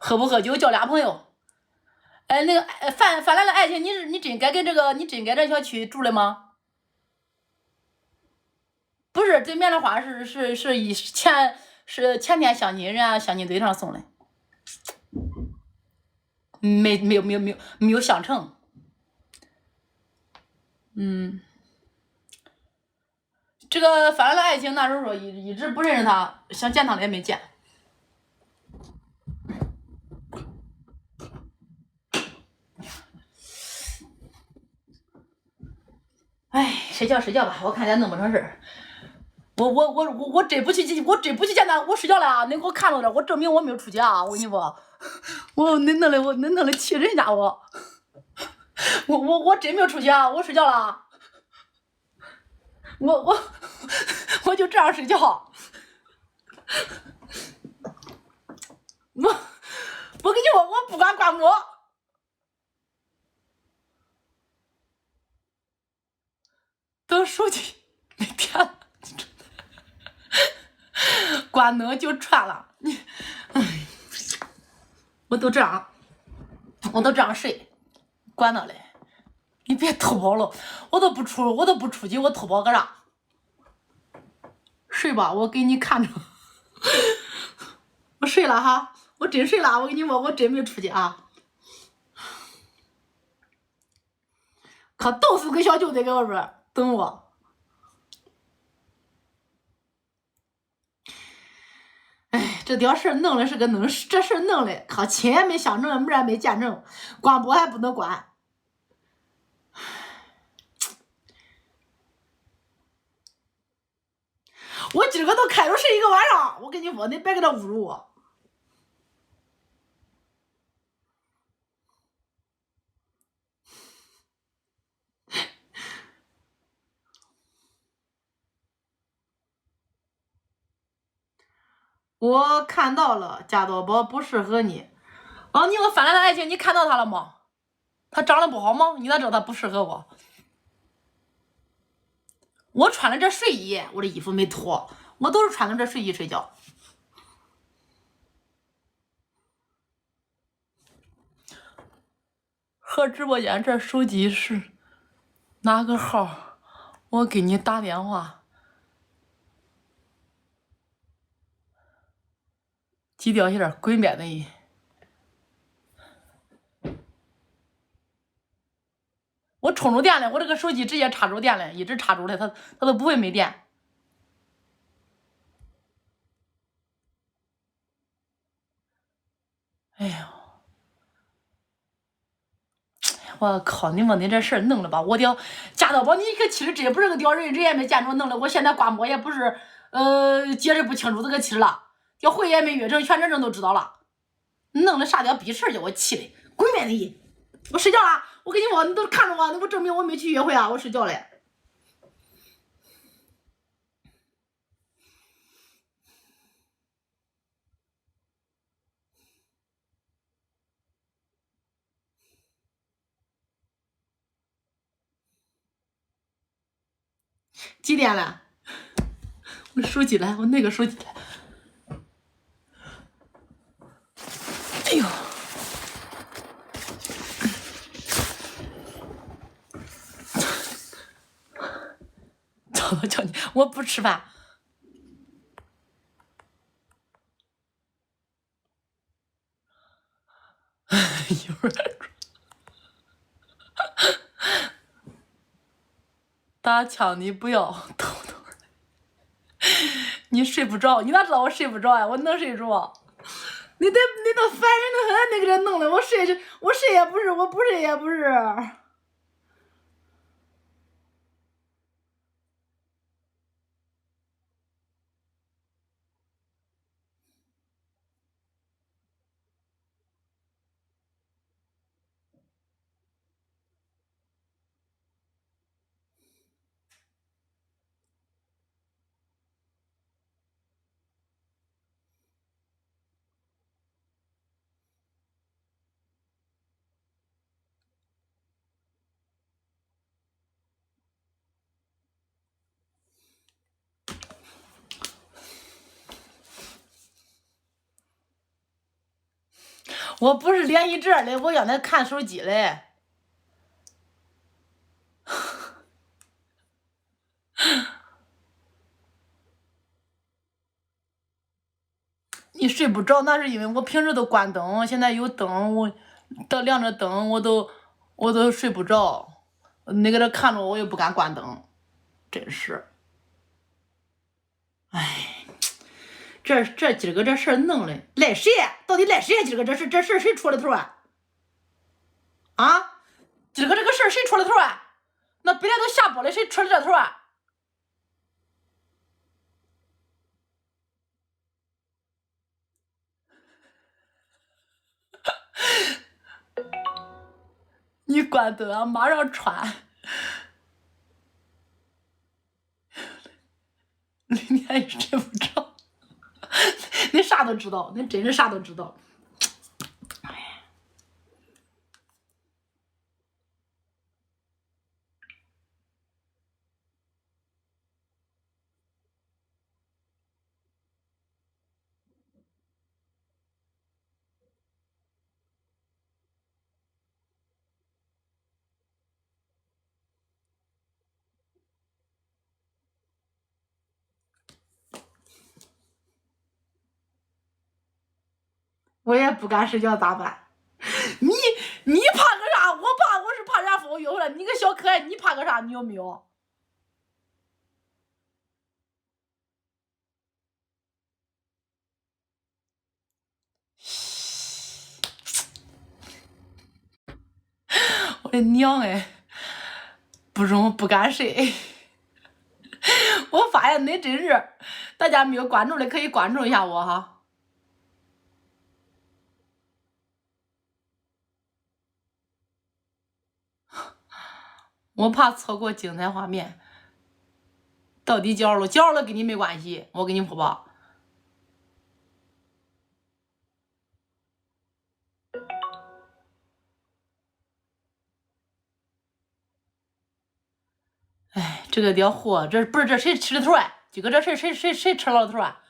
喝不喝酒交俩朋友。那个泛滥的爱情，你真该跟你真该这小区住了吗？不是，这棉兰花是前天相亲人家相亲对象送的，没有相成。这个泛滥的爱情那时候说一直不认识他，想见他了也没见。哎，睡觉吧，我看见弄不成事儿。我真不去见他，我睡觉了啊！你给我看着点，我证明我没有出去啊！我跟你说，你弄的气人家我真没有出去啊！我睡觉了，我就这样睡觉。我跟你说，我不敢关门。等手机没电了，关灯就串了。我都这样睡，关了嘞。你别偷跑了，我都不出去，我偷跑个啥？睡吧，我给你看着。我睡了哈，我真睡了。我跟你说，我真没出去啊。可冻死个小舅子搁外边等我。哎，这点事弄的是个弄，这事弄的，可亲也没相成，门也没见成，关播还不能关。我今个都开着睡一个晚上，我跟你说，你别给他侮辱我。我看到了，加多宝不适合你。哦，你我泛滥的爱情，你看到他了吗？他长得不好吗？你咋知道他不适合我？我穿了这睡衣，我的衣服没脱，我都是穿着这睡衣睡觉。和直播间这手机是哪个号？我给你打电话。低调些点，鬼灭的音。我充着电了，我这个手机直接插着电了，一直插着了，它都不会没电。哎呦，我靠！你这事儿弄了吧？我屌加到宝，你个气儿真不是个屌人，人也没见着弄了。我现在挂膜也不是解释不清楚这个气儿了，屌会也没约成，全镇都知道了。弄了啥屌逼事儿，叫我气的，鬼灭的音！我睡觉了，我跟你说，你都看着我，那不证明我没去约会啊？我睡觉了。几点了？我手机来，我那个手机来。哎呦！叫你，我不吃饭。一会儿打枪你不要偷偷的，你睡不着，你咋知道我睡不着呀？我能睡着？你那烦人的很，你给这弄的，我睡也不是，我不睡也不是。我不是联系这儿的，我让他看手机嘞。你睡不着，那是因为我平时都关灯，现在有灯，我亮着灯，我都睡不着。你搁这看着我，我又不敢关灯，真是。哎，这今儿个这事儿弄的，赖谁？到底赖谁？今儿个这事儿谁出的头啊？啊，今儿个这个事儿谁出的头啊？那本来都下播了，谁出的这头啊？你关灯啊，马上穿。你还睡不着，你啥都知道，你真是啥都知道。我也不敢睡觉，咋办？你怕个啥？我是怕人家风有了。你个小可爱，你怕个啥？你有没有？我的娘哎，不敢睡。我发现你真是，大家没有关注的可以关注一下我哈。我怕错过精彩画面。到底交了跟你没关系，我给你播报。哎，这个屌货，这不是这谁吃的头啊？今个这谁吃老头啊？